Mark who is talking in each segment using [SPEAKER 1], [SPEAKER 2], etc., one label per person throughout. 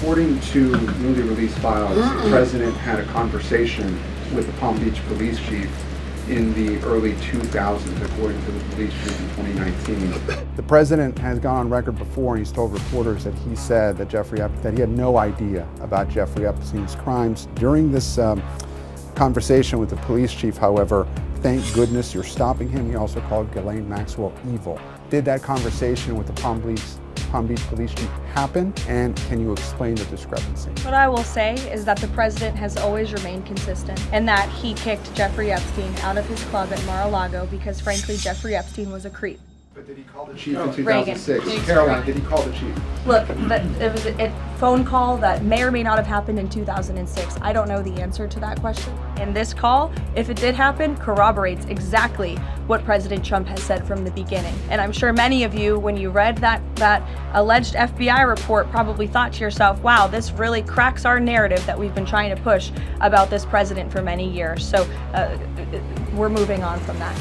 [SPEAKER 1] According to newly released files, the president had a conversation with the Palm Beach police chief in the early 2000s, according to the police chief in 2019. The president has gone on record before, and he's told reporters that he said that that he had no idea about Jeffrey Epstein's crimes. During this conversation with the police chief, however, thank goodness you're stopping him. He also called Ghislaine Maxwell evil. Did that conversation with the Palm Beach police chief happen, and can you explain the discrepancy?
[SPEAKER 2] What I will say is that the president has always remained consistent, and that he kicked Jeffrey Epstein out of his club at Mar-a-Lago because, frankly, Jeffrey Epstein was a creep.
[SPEAKER 1] But did he call the chief in 2006? Caroline, did he call the chief?
[SPEAKER 2] Look, it was a phone call that may or may not have happened in 2006. I don't know the answer to that question. And this call, if it did happen, corroborates exactly what President Trump has said from the beginning. And I'm sure many of you, when you read that alleged FBI report, probably thought to yourself, wow, this really cracks our narrative that we've been trying to push about this president for many years. So we're moving on from that.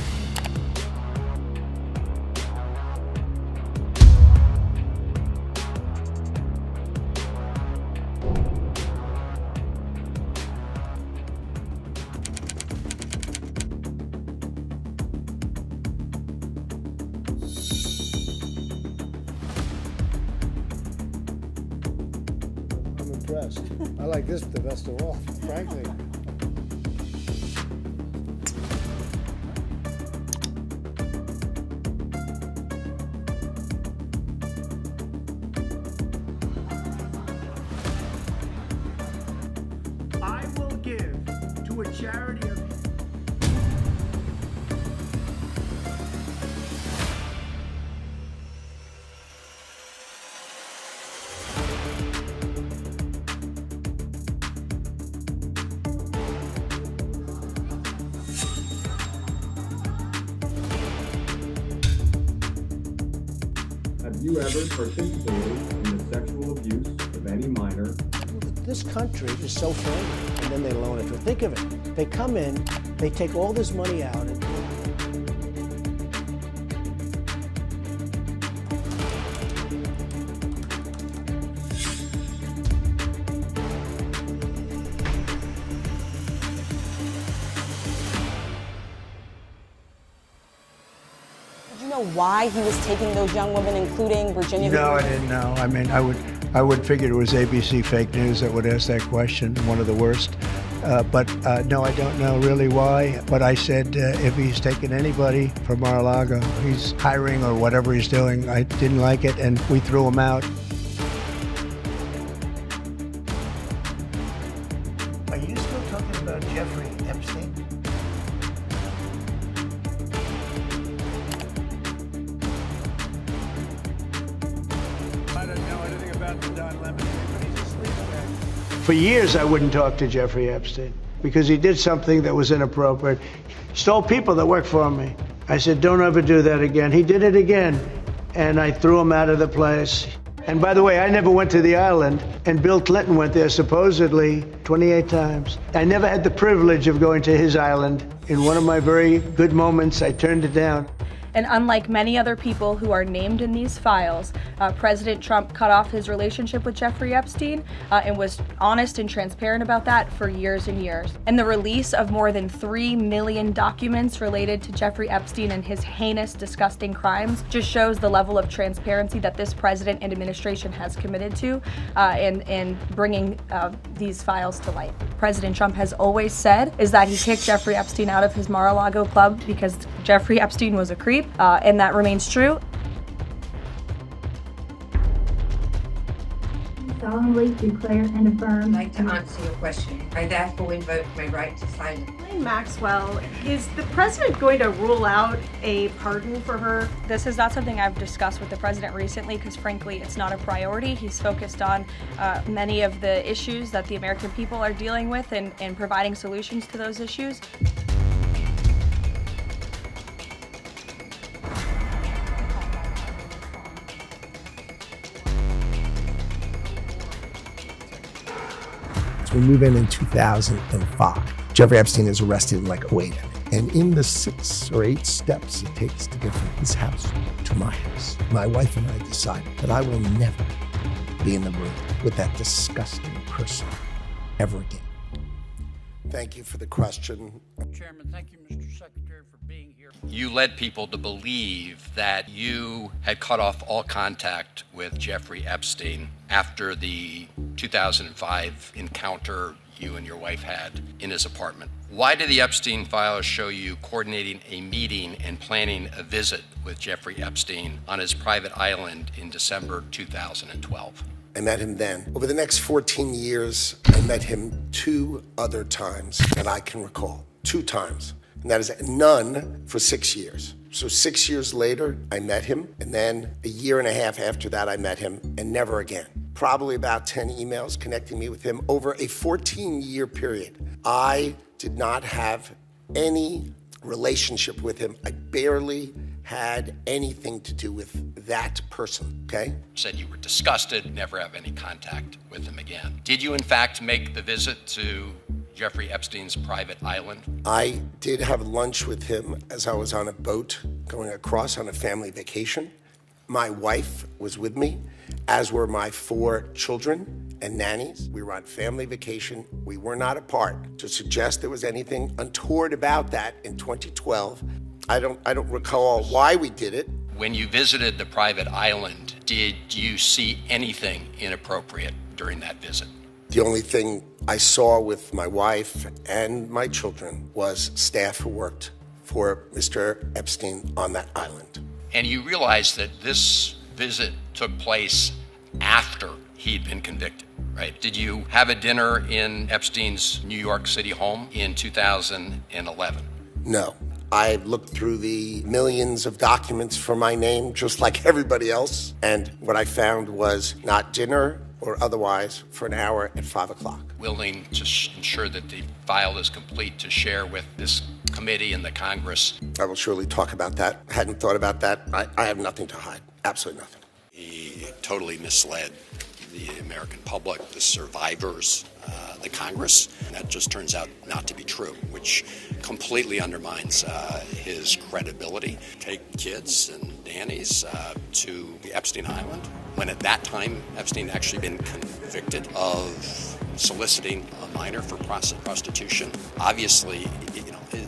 [SPEAKER 3] I like this the best of all, frankly.
[SPEAKER 4] I will give to a charity of
[SPEAKER 5] Have you ever participated in the sexual abuse of any minor?
[SPEAKER 3] This country is so friendly, and then they loan it to it. Think of it. They come in, they take all this money out, and
[SPEAKER 6] why he was taking those young women, including Virginia?
[SPEAKER 7] No, I didn't know. I mean, I would figure it was ABC fake news that would ask that question, one of the worst. But no, I don't know really why. But I said if he's taking anybody from Mar-a-Lago, he's hiring or whatever he's doing, I didn't like it, and we threw him out.
[SPEAKER 3] are you still talking about Jeffrey Epstein?
[SPEAKER 7] For years, I wouldn't talk to Jeffrey Epstein because he did something that was inappropriate. He stole people that worked for me. I said, don't ever do that again. He did it again, and I threw him out of the place. And by the way, I never went to the island, and Bill Clinton went there supposedly 28 times. I never had the privilege of going to his island. In one of my very good moments, I turned it down.
[SPEAKER 2] And unlike many other people who are named in these files, President Trump cut off his relationship with Jeffrey Epstein and was honest and transparent about that for years and years. And the release of more than 3 million documents related to Jeffrey Epstein and his heinous, disgusting crimes just shows the level of transparency that this president and administration has committed to in bringing these files to light. President Trump has always said is that he kicked Jeffrey Epstein out of his Mar-a-Lago club because Jeffrey Epstein was a creep. And that remains true.
[SPEAKER 8] Solemnly declare and affirm.
[SPEAKER 9] I'd like to answer your question. I therefore invoke my right to silence.
[SPEAKER 10] Maxwell, is the president going to rule out a pardon for her?
[SPEAKER 2] This is not something I've discussed with the president recently because frankly it's not a priority. He's focused on many of the issues that the American people are dealing with and providing solutions to those issues.
[SPEAKER 3] We move in 2005. Jeffrey Epstein is arrested in like 08. And in the 6 or 8 steps it takes to get from his house to my house, my wife and I decided that I will never be in the room with that disgusting person ever again. Thank you for the question.
[SPEAKER 11] Chairman, thank you, Mr. Secretary, for being here.
[SPEAKER 12] You led people to believe that you had cut off all contact with Jeffrey Epstein after the 2005 encounter you and your wife had in his apartment. Why did the Epstein files show you coordinating a meeting and planning a visit with Jeffrey Epstein on his private island in December 2012?
[SPEAKER 3] I met him then. Over the next 14 years, I met him 2 other times that I can recall. 2 times. And that is none for 6 years. So 6 years later, I met him. And then a year and a half after that, I met him and never again. Probably about 10 emails connecting me with him over a 14-year period. I did not have any relationship with him. I barely had anything to do with that person, okay?
[SPEAKER 12] You said you were disgusted, never have any contact with him again. Did you in fact make the visit to Jeffrey Epstein's private island?
[SPEAKER 3] I did have lunch with him as I was on a boat going across on a family vacation. My wife was with me, as were my 4 children and nannies. We were on family vacation. We were not apart. To suggest there was anything untoward about that in 2012, I don't recall why we did it.
[SPEAKER 12] When you visited the private island, did you see anything inappropriate during that visit?
[SPEAKER 3] The only thing I saw with my wife and my children was staff who worked for Mr. Epstein on that island.
[SPEAKER 12] And you realized that this visit took place after he'd been convicted, right? Did you have a dinner in Epstein's New York City home in 2011?
[SPEAKER 3] No. I looked through the millions of documents for my name, just like everybody else, and what I found was not dinner or otherwise for an hour at 5 o'clock.
[SPEAKER 12] Willing to ensure that the file is complete to share with this committee and the Congress?
[SPEAKER 3] I will surely talk about that. I hadn't thought about that. I have nothing to hide, absolutely nothing.
[SPEAKER 12] He totally misled the American public, the survivors, the Congress. And that just turns out not to be true, which completely undermines his credibility. Take kids and nannies to the Epstein Island, when at that time Epstein had actually been convicted of soliciting a minor for prostitution. Obviously,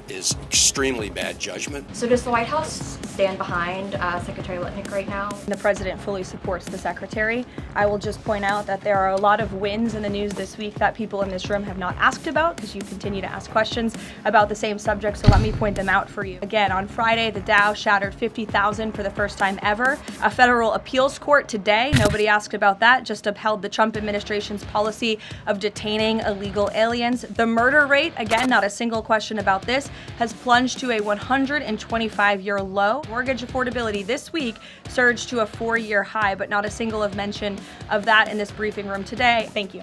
[SPEAKER 12] is extremely bad judgment.
[SPEAKER 13] So does the White House stand behind Secretary Litnick right now?
[SPEAKER 2] The president fully supports the secretary. I will just point out that there are a lot of wins in the news this week that people in this room have not asked about, because you continue to ask questions about the same subject, so let me point them out for you. Again, on Friday, the Dow shattered 50,000 for the first time ever. A federal appeals court today, nobody asked about that, just upheld the Trump administration's policy of detaining illegal aliens. The murder rate, again, not a single question about this, has plunged to a 125-year low. Mortgage affordability this week surged to a 4-year high, but not a single mention of that in this briefing room today. Thank you.